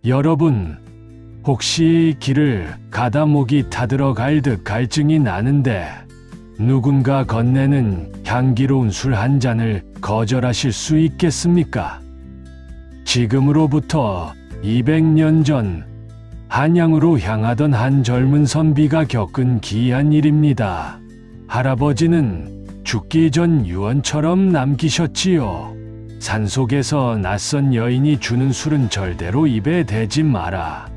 여러분, 혹시 길을 가다 목이 타들어 갈 듯 갈증이 나는데 누군가 건네는 향기로운 술 한 잔을 거절하실 수 있겠습니까? 지금으로부터 200년 전 한양으로 향하던 한 젊은 선비가 겪은 기이한 일입니다. 할아버지는 죽기 전 유언처럼 남기셨지요. 산속에서 낯선 여인이 주는 술은 절대로 입에 대지 마라.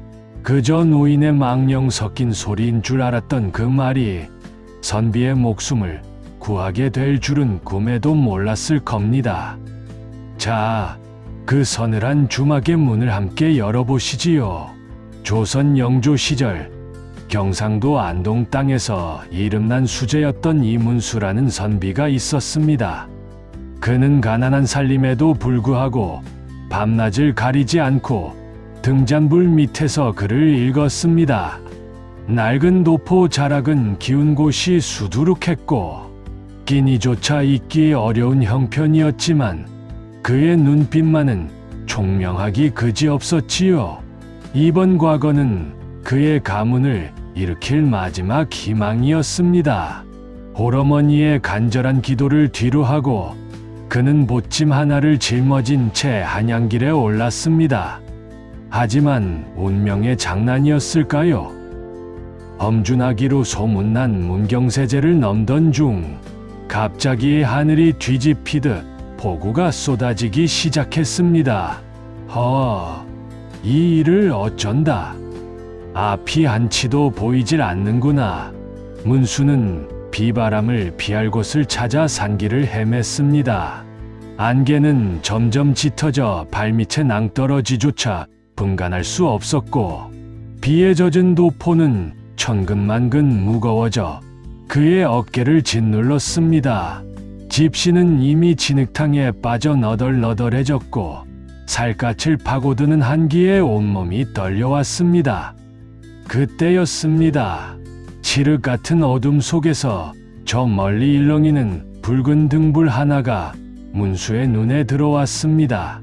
그저 노인의 망령 섞인 소리인 줄 알았던 그 말이 선비의 목숨을 구하게 될 줄은 꿈에도 몰랐을 겁니다. 자, 그 서늘한 주막의 문을 함께 열어보시지요. 조선 영조 시절 경상도 안동 땅에서 이름난 수재였던 이문수라는 선비가 있었습니다. 그는 가난한 살림에도 불구하고 밤낮을 가리지 않고 등잔불 밑에서 글을 읽었습니다. 낡은 도포 자락은 기운 곳이 수두룩했고 끼니조차 잊기 어려운 형편이었지만 그의 눈빛만은 총명하기 그지없었지요. 이번 과거는 그의 가문을 일으킬 마지막 희망이었습니다. 홀어머니의 간절한 기도를 뒤로하고 그는 보침 하나를 짊어진 채 한양길에 올랐습니다. 하지만 운명의 장난이었을까요? 엄준하기로 소문난 문경세제를 넘던 중 갑자기 하늘이 뒤집히듯 폭우가 쏟아지기 시작했습니다. 이 일을 어쩐다. 앞이 한치도 보이질 않는구나. 문수는 비바람을 피할 곳을 찾아 산길을 헤맸습니다. 안개는 점점 짙어져 발밑에 낭떠러지조차 분간할 수 없었고 비에 젖은 도포는 천근만근 무거워져 그의 어깨를 짓눌렀습니다. 집시는 이미 진흙탕에 빠져 너덜너덜해졌고 살갗을 파고드는 한기에 온몸이 떨려왔습니다. 그때였습니다. 칠흑 같은 어둠 속에서 저 멀리 일렁이는 붉은 등불 하나가 문수의 눈에 들어왔습니다.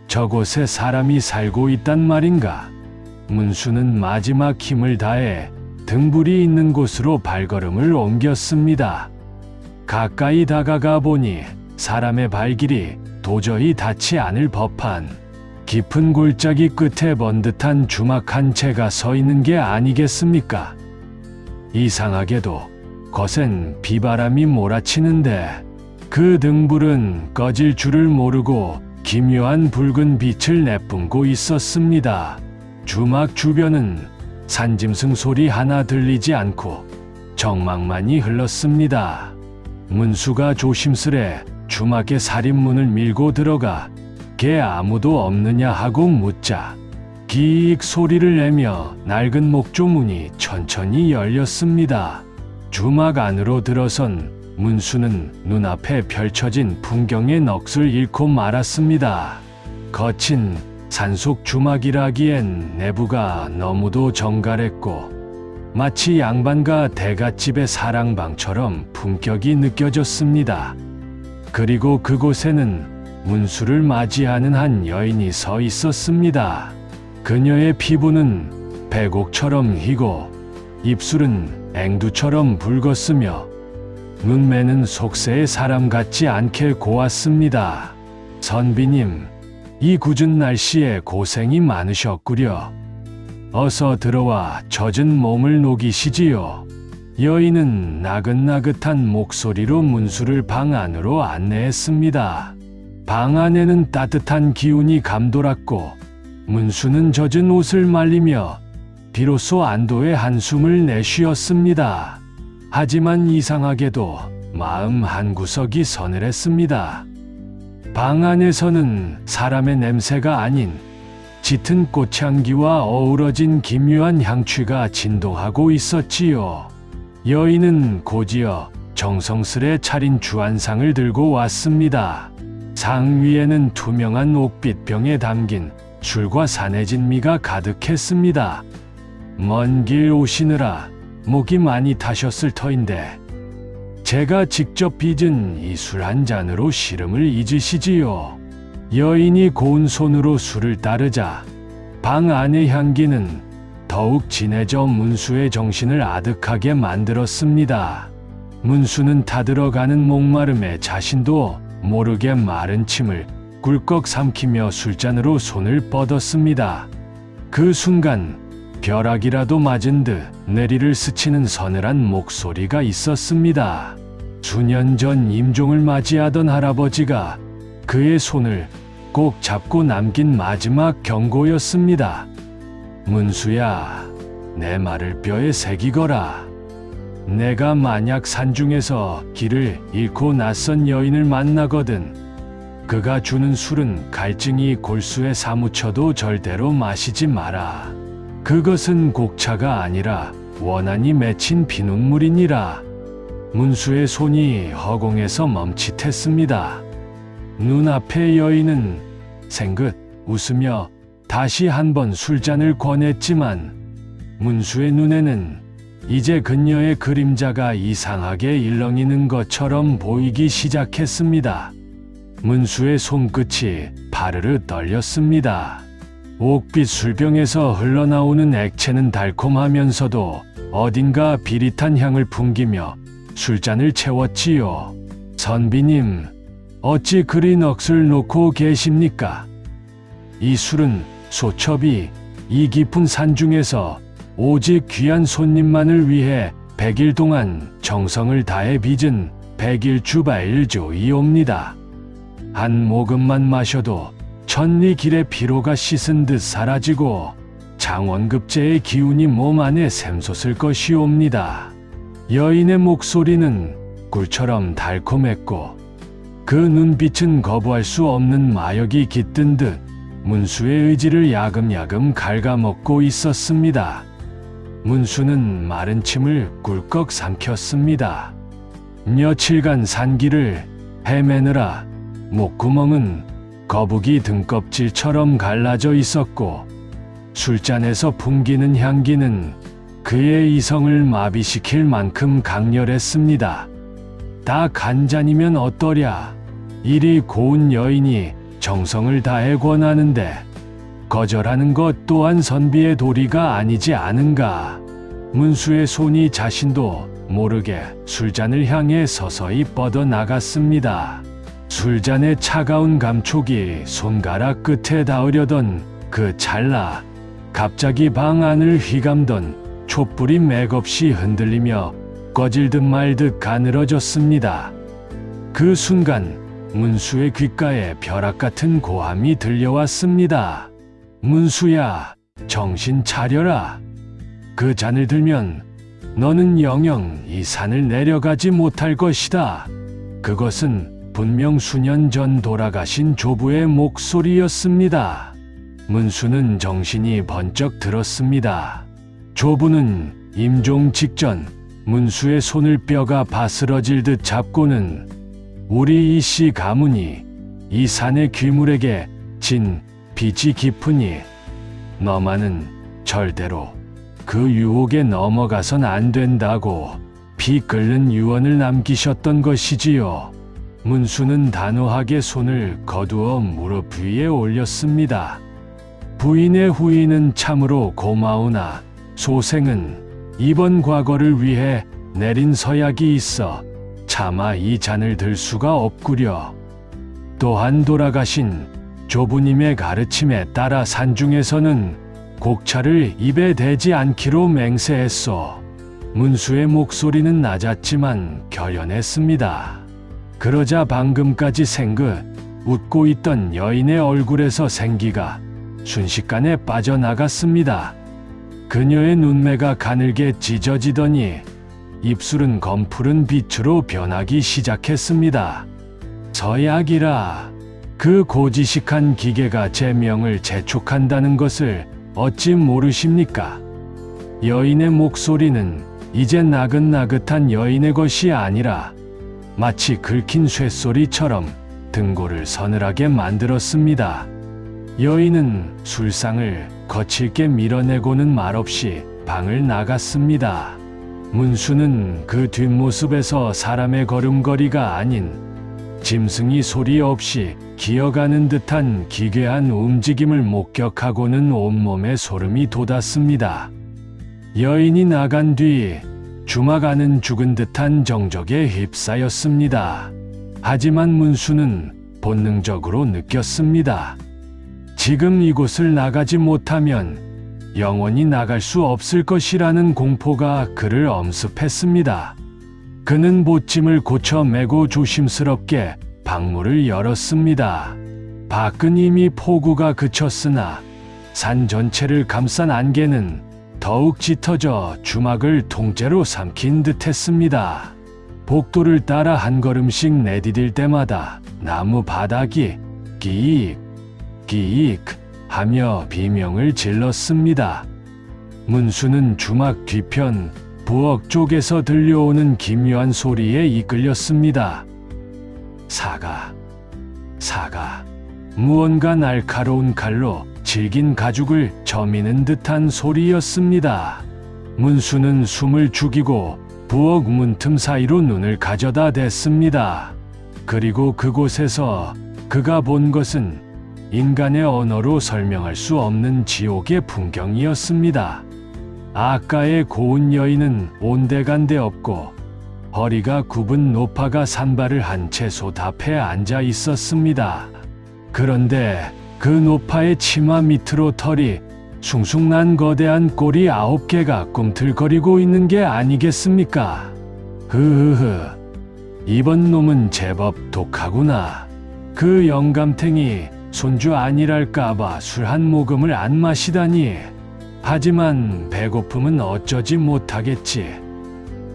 저곳에 사람이 살고 있단 말인가? 문수는 마지막 힘을 다해 등불이 있는 곳으로 발걸음을 옮겼습니다. 가까이 다가가 보니 사람의 발길이 도저히 닿지 않을 법한 깊은 골짜기 끝에 번듯한 주막 한 채가 서 있는 게 아니겠습니까? 이상하게도 거센 비바람이 몰아치는데 그 등불은 꺼질 줄을 모르고 기묘한 붉은 빛을 내뿜고 있었습니다. 주막 주변은 산짐승 소리 하나 들리지 않고 정막만이 흘렀습니다. 문수가 조심스레 주막의 살인문을 밀고 들어가 개 아무도 없느냐 하고 묻자 기익 소리를 내며 낡은 목조문이 천천히 열렸습니다. 주막 안으로 들어선 문수는 눈앞에 펼쳐진 풍경의 넋을 잃고 말았습니다. 거친 산속 주막이라기엔 내부가 너무도 정갈했고 마치 양반과 대갓집의 사랑방처럼 품격이 느껴졌습니다. 그리고 그곳에는 문수를 맞이하는 한 여인이 서 있었습니다. 그녀의 피부는 백옥처럼 희고 입술은 앵두처럼 붉었으며 눈매는 속세의 사람 같지 않게 고왔습니다. 선비님, 이 궂은 날씨에 고생이 많으셨구려. 어서 들어와 젖은 몸을 녹이시지요. 여인은 나긋나긋한 목소리로 문수를 방 안으로 안내했습니다. 방 안에는 따뜻한 기운이 감돌았고 문수는 젖은 옷을 말리며 비로소 안도의 한숨을 내쉬었습니다. 하지만 이상하게도 마음 한구석이 서늘했습니다. 방 안에서는 사람의 냄새가 아닌 짙은 꽃향기와 어우러진 기묘한 향취가 진동하고 있었지요. 여인은 곧이어 정성스레 차린 주안상을 들고 왔습니다. 상 위에는 투명한 옥빛 병에 담긴 술과 산해진 미가 가득했습니다. 먼 길 오시느라 목이 많이 타셨을 터인데 제가 직접 빚은 이 술 한 잔으로 시름을 잊으시지요. 여인이 고운 손으로 술을 따르자 방 안의 향기는 더욱 진해져 문수의 정신을 아득하게 만들었습니다. 문수는 타들어가는 목마름에 자신도 모르게 마른 침을 꿀꺽 삼키며 술잔으로 손을 뻗었습니다. 그 순간 벼락이라도 맞은 듯 내리를 스치는 서늘한 목소리가 있었습니다. 수년 전 임종을 맞이하던 할아버지가 그의 손을 꼭 잡고 남긴 마지막 경고였습니다. 문수야, 내 말을 뼈에 새기거라. 내가 만약 산중에서 길을 잃고 낯선 여인을 만나거든 그가 주는 술은 갈증이 골수에 사무쳐도 절대로 마시지 마라. 그것은 곡차가 아니라 원한이 맺힌 피눈물이니라. 문수의 손이 허공에서 멈칫했습니다. 눈앞의 여인은 생긋 웃으며 다시 한번 술잔을 권했지만 문수의 눈에는 이제 그녀의 그림자가 이상하게 일렁이는 것처럼 보이기 시작했습니다. 문수의 손끝이 파르르 떨렸습니다. 옥빛 술병에서 흘러나오는 액체는 달콤하면서도 어딘가 비릿한 향을 풍기며 술잔을 채웠지요. 선비님, 어찌 그리 넋을 놓고 계십니까? 이 술은 소첩이 이 깊은 산중에서 오직 귀한 손님만을 위해 100일 동안 정성을 다해 빚은 100일 주바일조이옵니다. 한 모금만 마셔도 천리 길의 피로가 씻은 듯 사라지고 장원급제의 기운이 몸 안에 샘솟을 것이옵니다. 여인의 목소리는 꿀처럼 달콤했고 그 눈빛은 거부할 수 없는 마역이 깃든 듯 문수의 의지를 야금야금 갉아먹고 있었습니다. 문수는 마른 침을 꿀꺽 삼켰습니다. 며칠간 산길을 헤매느라 목구멍은 거북이 등껍질처럼 갈라져 있었고 술잔에서 풍기는 향기는 그의 이성을 마비시킬 만큼 강렬했습니다. 딱 한 잔이면 어떠랴. 이리 고운 여인이 정성을 다해 권하는데 거절하는 것 또한 선비의 도리가 아니지 않은가. 문수의 손이 자신도 모르게 술잔을 향해 서서히 뻗어나갔습니다. 술잔의 차가운 감촉이 손가락 끝에 닿으려던 그 찰나 갑자기 방 안을 휘감던 촛불이 맥없이 흔들리며 꺼질 듯 말 듯 가늘어졌습니다. 그 순간 문수의 귓가에 벼락 같은 고함이 들려왔습니다. 문수야, 정신 차려라. 그 잔을 들면 너는 영영 이 산을 내려가지 못할 것이다. 그것은 분명 수년 전 돌아가신 조부의 목소리였습니다. 문수는 정신이 번쩍 들었습니다. 조부는 임종 직전 문수의 손을 뼈가 바스러질 듯 잡고는 우리 이씨 가문이 이 산의 귀물에게 진 빚이 깊으니 너만은 절대로 그 유혹에 넘어가선 안 된다고 피 끓는 유언을 남기셨던 것이지요. 문수는 단호하게 손을 거두어 무릎 위에 올렸습니다. 부인의 후인은 참으로 고마우나 소생은 이번 과거를 위해 내린 서약이 있어 차마 이 잔을 들 수가 없구려. 또한 돌아가신 조부님의 가르침에 따라 산중에서는 곡차를 입에 대지 않기로 맹세했소. 문수의 목소리는 낮았지만 결연했습니다. 그러자 방금까지 생긋 웃고 있던 여인의 얼굴에서 생기가 순식간에 빠져나갔습니다. 그녀의 눈매가 가늘게 찢어지더니 입술은 검푸른 빛으로 변하기 시작했습니다. 서약이라. 그 고지식한 기계가 제 명을 재촉한다는 것을 어찌 모르십니까? 여인의 목소리는 이제 나긋나긋한 여인의 것이 아니라 마치 긁힌 쇳소리처럼 등골을 서늘하게 만들었습니다. 여인은 술상을 거칠게 밀어내고는 말없이 방을 나갔습니다. 문수는 그 뒷모습에서 사람의 걸음걸이가 아닌 짐승이 소리 없이 기어가는 듯한 기괴한 움직임을 목격하고는 온몸에 소름이 돋았습니다. 여인이 나간 뒤 주막 안은 죽은 듯한 정적에 휩싸였습니다. 하지만 문수는 본능적으로 느꼈습니다. 지금 이곳을 나가지 못하면 영원히 나갈 수 없을 것이라는 공포가 그를 엄습했습니다. 그는 보찜을 고쳐 메고 조심스럽게 방문을 열었습니다. 밖은 이미 폭우가 그쳤으나 산 전체를 감싼 안개는 더욱 짙어져 주막을 통째로 삼킨 듯했습니다. 복도를 따라 한 걸음씩 내디딜 때마다 나무 바닥이 끼익 끼익 하며 비명을 질렀습니다. 문수는 주막 뒤편 부엌 쪽에서 들려오는 기묘한 소리에 이끌렸습니다. 사가, 무언가 날카로운 칼로 질긴 가죽을 저미는 듯한 소리였습니다. 문수는 숨을 죽이고 부엌 문틈 사이로 눈을 가져다 댔습니다. 그리고 그곳에서 그가 본 것은 인간의 언어로 설명할 수 없는 지옥의 풍경이었습니다. 아까의 고운 여인은 온데간데 없고 허리가 굽은 노파가 산발을 한 채 솥앞에 앉아 있었습니다. 그런데 그 노파의 치마 밑으로 털이 숭숭 난 거대한 꼬리 9개가 꿈틀거리고 있는 게 아니겠습니까? 이번 놈은 제법 독하구나. 그 영감탱이 손주 아니랄까봐 술 한 모금을 안 마시다니. 하지만 배고픔은 어쩌지 못하겠지.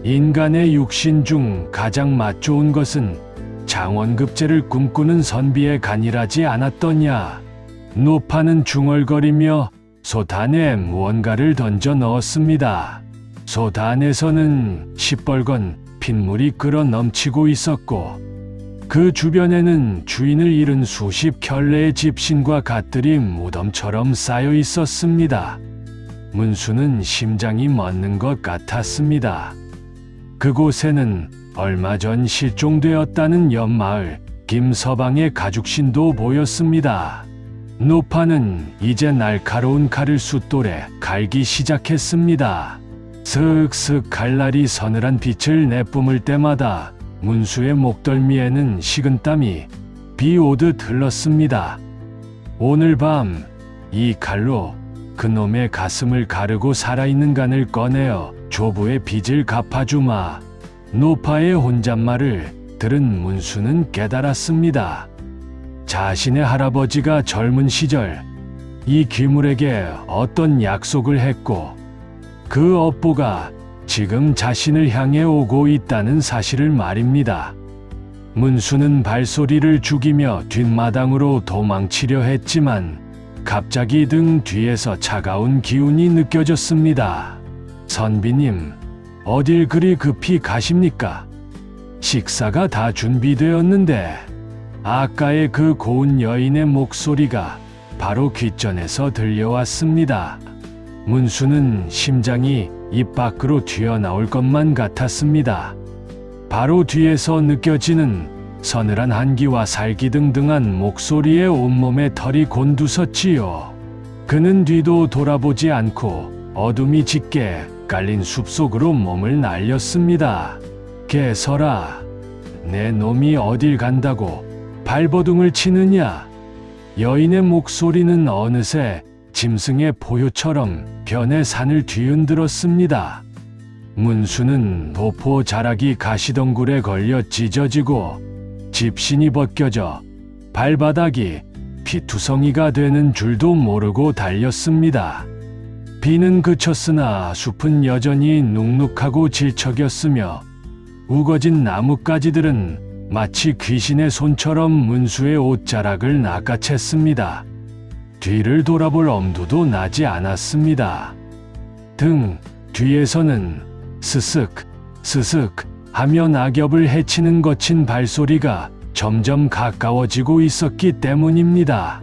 인간의 육신 중 가장 맛 좋은 것은 장원급제를 꿈꾸는 선비의 간이라지 않았더냐. 노파는 중얼거리며 솥 안에 무언가를 던져 넣었습니다. 솥 안에서는 시뻘건 핏물이 끓어 넘치고 있었고 그 주변에는 주인을 잃은 수십 켤레의 집신과 갓들이 무덤처럼 쌓여 있었습니다. 문수는 심장이 멎는 것 같았습니다. 그곳에는 얼마 전 실종되었다는 옆마을 김서방의 가죽신도 보였습니다. 노파는 이제 날카로운 칼을 숫돌에 갈기 시작했습니다. 슥슥 칼날이 서늘한 빛을 내뿜을 때마다 문수의 목덜미에는 식은땀이 비 오듯 흘렀습니다. 오늘 밤 이 칼로 그놈의 가슴을 가르고 살아있는 간을 꺼내어 조부의 빚을 갚아주마. 노파의 혼잣말을 들은 문수는 깨달았습니다. 자신의 할아버지가 젊은 시절 이 귀물에게 어떤 약속을 했고 그 업보가 지금 자신을 향해 오고 있다는 사실을 말입니다. 문수는 발소리를 죽이며 뒷마당으로 도망치려 했지만 갑자기 등 뒤에서 차가운 기운이 느껴졌습니다. 선비님, 어딜 그리 급히 가십니까? 식사가 다 준비되었는데. 아까의 그 고운 여인의 목소리가 바로 귓전에서 들려왔습니다. 문수는 심장이 입 밖으로 튀어나올 것만 같았습니다. 바로 뒤에서 느껴지는 서늘한 한기와 살기등등한 목소리에 온몸에 털이 곤두섰지요. 그는 뒤도 돌아보지 않고 어둠이 짙게 깔린 숲속으로 몸을 날렸습니다. 개설아, 내 놈이 어딜 간다고 발버둥을 치느냐? 여인의 목소리는 어느새 짐승의 포효처럼 변해 산을 뒤흔들었습니다. 문수는 도포 자락이 가시덩굴에 걸려 찢어지고 집신이 벗겨져 발바닥이 피투성이가 되는 줄도 모르고 달렸습니다. 비는 그쳤으나 숲은 여전히 눅눅하고 질척였으며 우거진 나뭇가지들은 마치 귀신의 손처럼 문수의 옷자락을 낚아챘습니다. 뒤를 돌아볼 엄두도 나지 않았습니다. 등 뒤에서는 스슥 하며 낙엽을 헤치는 거친 발소리가 점점 가까워지고 있었기 때문입니다.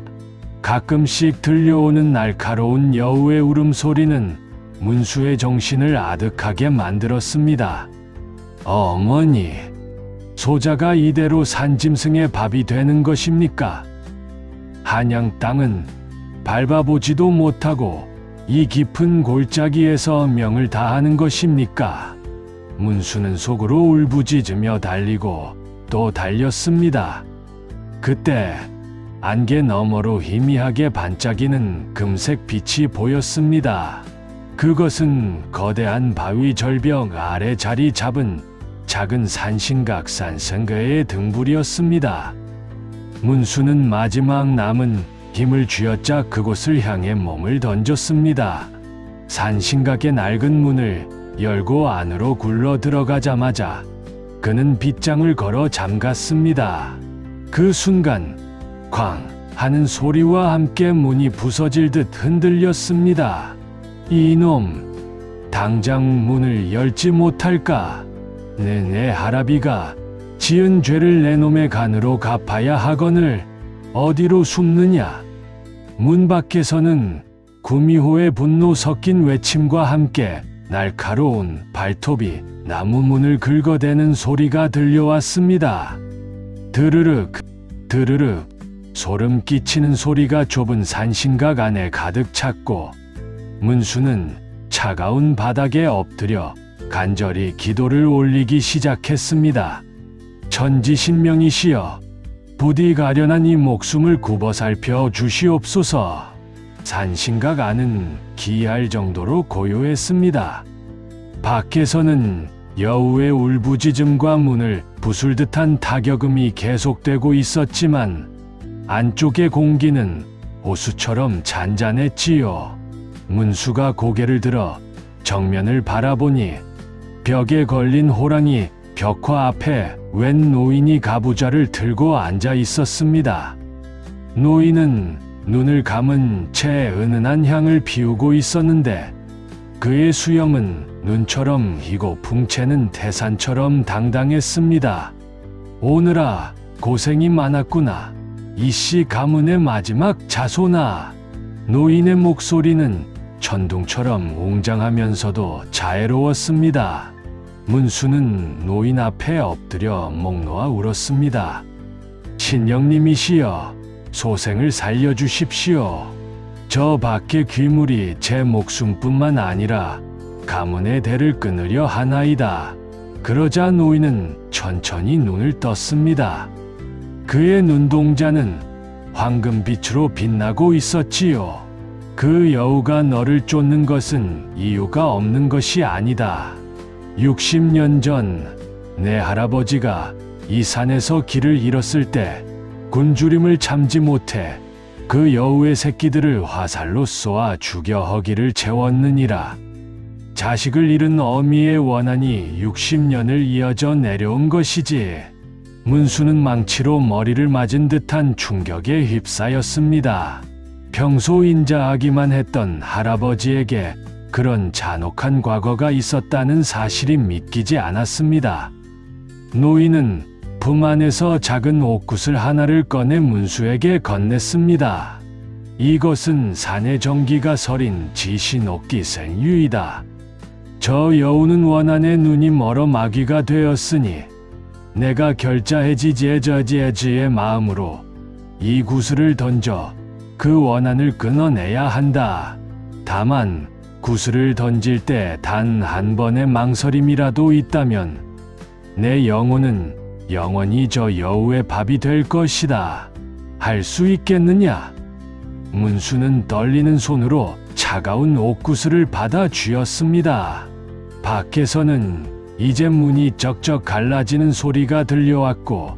가끔씩 들려오는 날카로운 여우의 울음소리는 문수의 정신을 아득하게 만들었습니다. 어머니, 소자가 이대로 산짐승의 밥이 되는 것입니까? 한양 땅은 밟아보지도 못하고 이 깊은 골짜기에서 명을 다하는 것입니까? 문수는 속으로 울부짖으며 달리고 또 달렸습니다. 그때 안개 너머로 희미하게 반짝이는 금색 빛이 보였습니다. 그것은 거대한 바위 절벽 아래 자리 잡은 작은 산신각 산성거의 등불이었습니다. 문수는 마지막 남은 힘을 쥐어짜 그곳을 향해 몸을 던졌습니다. 산신각의 낡은 문을 열고 안으로 굴러 들어가자마자 그는 빗장을 걸어 잠갔습니다. 그 순간 쾅 하는 소리와 함께 문이 부서질 듯 흔들렸습니다. 이놈, 당장 문을 열지 못할까? 내 할아비가 지은 죄를 내 놈의 간으로 갚아야 하거늘 어디로 숨느냐? 문 밖에서는 구미호의 분노 섞인 외침과 함께 날카로운 발톱이 나무 문을 긁어대는 소리가 들려왔습니다. 드르륵, 드르륵, 소름 끼치는 소리가 좁은 산신각 안에 가득 찼고 문수는 차가운 바닥에 엎드려 간절히 기도를 올리기 시작했습니다. 천지신명이시여, 부디 가련한 이 목숨을 굽어 살펴 주시옵소서. 산신각 안은 기이할 정도로 고요했습니다. 밖에서는 여우의 울부짖음과 문을 부술 듯한 타격음이 계속되고 있었지만 안쪽의 공기는 호수처럼 잔잔했지요. 문수가 고개를 들어 정면을 바라보니 벽에 걸린 호랑이 벽화 앞에 웬 노인이 가부좌를 들고 앉아 있었습니다. 노인은 눈을 감은 채 은은한 향을 피우고 있었는데 그의 수염은 눈처럼 희고 풍채는 태산처럼 당당했습니다. 오늘아, 고생이 많았구나. 이씨 가문의 마지막 자손아. 노인의 목소리는 천둥처럼 웅장하면서도 자애로웠습니다. 문수는 노인 앞에 엎드려 목 놓아 울었습니다. 친형님이시여, 소생을 살려주십시오. 저 밖의 귀물이 제 목숨뿐만 아니라 가문의 대를 끊으려 하나이다. 그러자 노인은 천천히 눈을 떴습니다. 그의 눈동자는 황금빛으로 빛나고 있었지요. 그 여우가 너를 쫓는 것은 이유가 없는 것이 아니다. 60년 전 내 할아버지가 이 산에서 길을 잃었을 때 굶주림을 참지 못해 그 여우의 새끼들을 화살로 쏘아 죽여 허기를 채웠느니라. 자식을 잃은 어미의 원한이 60년을 이어져 내려온 것이지. 문수는 망치로 머리를 맞은 듯한 충격에 휩싸였습니다. 평소 인자하기만 했던 할아버지에게 그런 잔혹한 과거가 있었다는 사실이 믿기지 않았습니다. 노인은 품 안에서 작은 옥굿을 하나를 꺼내 문수에게 건넸습니다. 이것은 산의 정기가 서린 지신옥기 생유이다. 저 여우는 원한의 눈이 멀어 마귀가 되었으니 내가 결자해지지해저지해지의 마음으로 이 구슬을 던져 그 원한을 끊어내야 한다. 다만 구슬을 던질 때 단 한 번의 망설임이라도 있다면 내 영혼은 영원히 저 여우의 밥이 될 것이다. 할 수 있겠느냐? 문수는 떨리는 손으로 차가운 옥구슬을 받아 쥐었습니다. 밖에서는 이제 문이 쩍쩍 갈라지는 소리가 들려왔고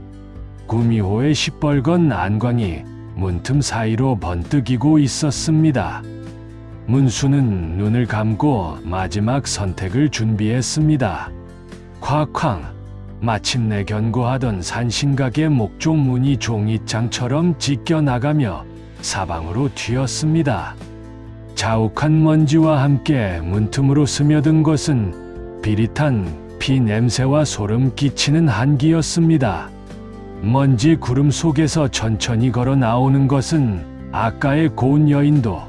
구미호의 시뻘건 안광이 문틈 사이로 번뜩이고 있었습니다. 문수는 눈을 감고 마지막 선택을 준비했습니다. 콱쾅! 마침내 견고하던 산신각의 목조 문이 종이장처럼 찢겨나가며 사방으로 튀었습니다. 자욱한 먼지와 함께 문틈으로 스며든 것은 비릿한 피 냄새와 소름 끼치는 한기였습니다. 먼지 구름 속에서 천천히 걸어 나오는 것은 아까의 고운 여인도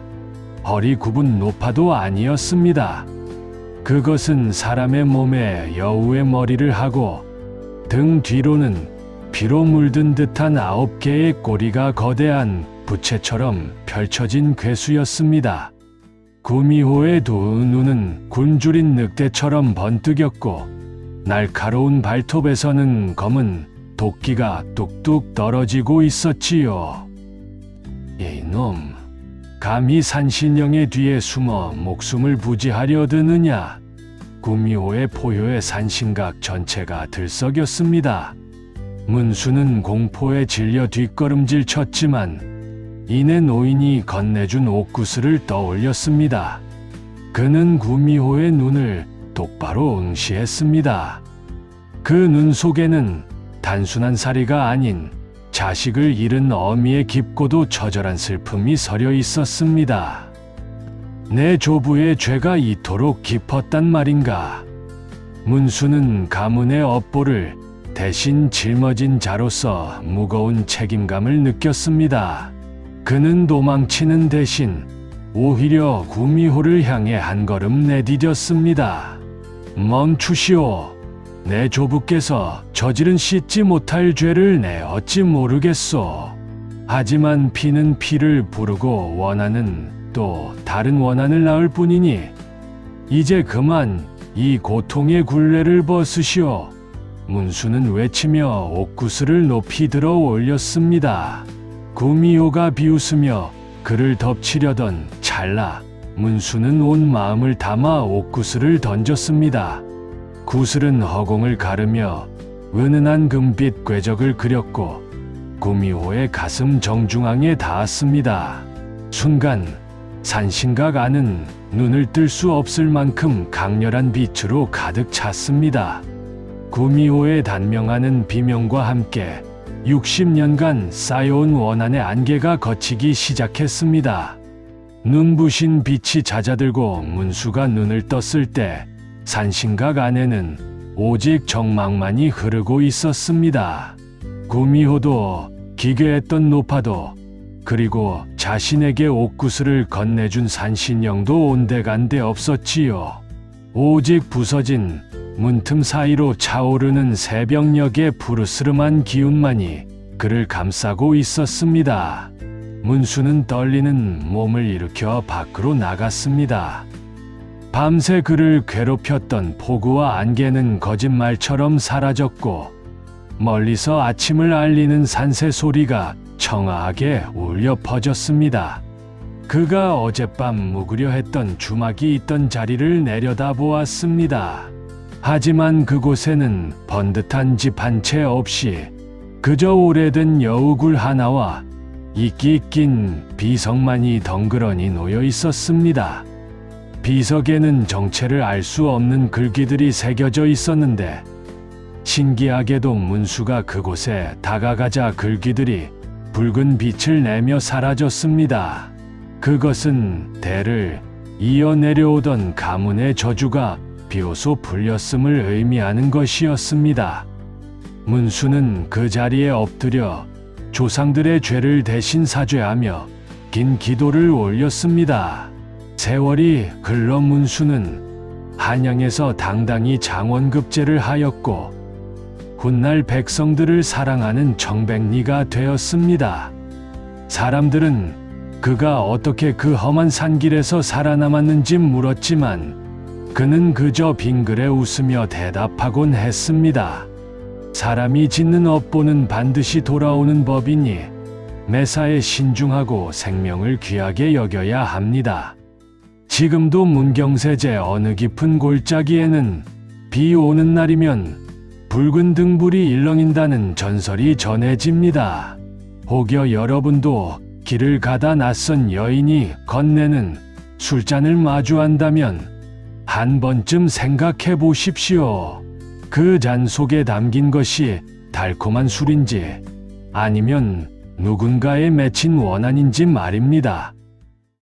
허리 굽은 노파도 아니었습니다. 그것은 사람의 몸에 여우의 머리를 하고 등 뒤로는 피로 물든 듯한 9개의 꼬리가 거대한 부채처럼 펼쳐진 괴수였습니다. 구미호의 두 눈은 굶주린 늑대처럼 번뜩였고 날카로운 발톱에서는 검은 도끼가 뚝뚝 떨어지고 있었지요. 이놈, 감히 산신령의 뒤에 숨어 목숨을 부지하려 드느냐. 구미호의 포효의 산신각 전체가 들썩였습니다. 문수는 공포에 질려 뒷걸음질 쳤지만 이내 노인이 건네준 옥구슬을 떠올렸습니다. 그는 구미호의 눈을 똑바로 응시했습니다. 그 눈 속에는 단순한 살이가 아닌 자식을 잃은 어미의 깊고도 처절한 슬픔이 서려 있었습니다. 내 조부의 죄가 이토록 깊었단 말인가. 문수는 가문의 업보를 대신 짊어진 자로서 무거운 책임감을 느꼈습니다. 그는 도망치는 대신 오히려 구미호를 향해 한 걸음 내디뎠습니다. 멈추시오. 내 조부께서 저지른 씻지 못할 죄를 내 어찌 모르겠소. 하지만 피는 피를 부르고 원한은 또 다른 원한을 낳을 뿐이니 이제 그만 이 고통의 굴레를 벗으시오. 문수는 외치며 옥구슬을 높이 들어 올렸습니다. 구미호가 비웃으며 그를 덮치려던 찰나 문수는 온 마음을 담아 옥구슬을 던졌습니다. 구슬은 허공을 가르며 은은한 금빛 궤적을 그렸고 구미호의 가슴 정중앙에 닿았습니다. 순간 산신각 안은 눈을 뜰 수 없을 만큼 강렬한 빛으로 가득 찼습니다. 구미호의 단명하는 비명과 함께 60년간 쌓여온 원한의 안개가 걷히기 시작했습니다. 눈부신 빛이 잦아들고 문수가 눈을 떴을 때 산신각 안에는 오직 정막만이 흐르고 있었습니다. 구미호도 기괴했던 노파도 그리고 자신에게 옥구슬을 건네준 산신령도 온데간데 없었지요. 오직 부서진 문틈 사이로 차오르는 새벽녘의 푸르스름한 기운만이 그를 감싸고 있었습니다. 문수는 떨리는 몸을 일으켜 밖으로 나갔습니다. 밤새 그를 괴롭혔던 폭우와 안개는 거짓말처럼 사라졌고 멀리서 아침을 알리는 산새 소리가 청아하게 울려 퍼졌습니다. 그가 어젯밤 묵으려 했던 주막이 있던 자리를 내려다보았습니다. 하지만 그곳에는 번듯한 집 한 채 없이 그저 오래된 여우굴 하나와 이끼 낀 비석만이 덩그러니 놓여 있었습니다. 비석에는 정체를 알 수 없는 글귀들이 새겨져 있었는데 신기하게도 문수가 그곳에 다가가자 글귀들이 붉은 빛을 내며 사라졌습니다. 그것은 대를 이어 내려오던 가문의 저주가 비로소 풀렸음을 의미하는 것이었습니다. 문수는 그 자리에 엎드려 조상들의 죄를 대신 사죄하며 긴 기도를 올렸습니다. 세월이 흘러 문수는 한양에서 당당히 장원급제를 하였고 훗날 백성들을 사랑하는 정백리가 되었습니다. 사람들은 그가 어떻게 그 험한 산길에서 살아남았는지 물었지만 그는 그저 빙그레 웃으며 대답하곤 했습니다. 사람이 짓는 업보는 반드시 돌아오는 법이니 매사에 신중하고 생명을 귀하게 여겨야 합니다. 지금도 문경세제 어느 깊은 골짜기에는 비 오는 날이면 붉은 등불이 일렁인다는 전설이 전해집니다. 혹여 여러분도 길을 가다 낯선 여인이 건네는 술잔을 마주한다면 한 번쯤 생각해 보십시오. 그 잔 속에 담긴 것이 달콤한 술인지 아니면 누군가에 맺힌 원한인지 말입니다.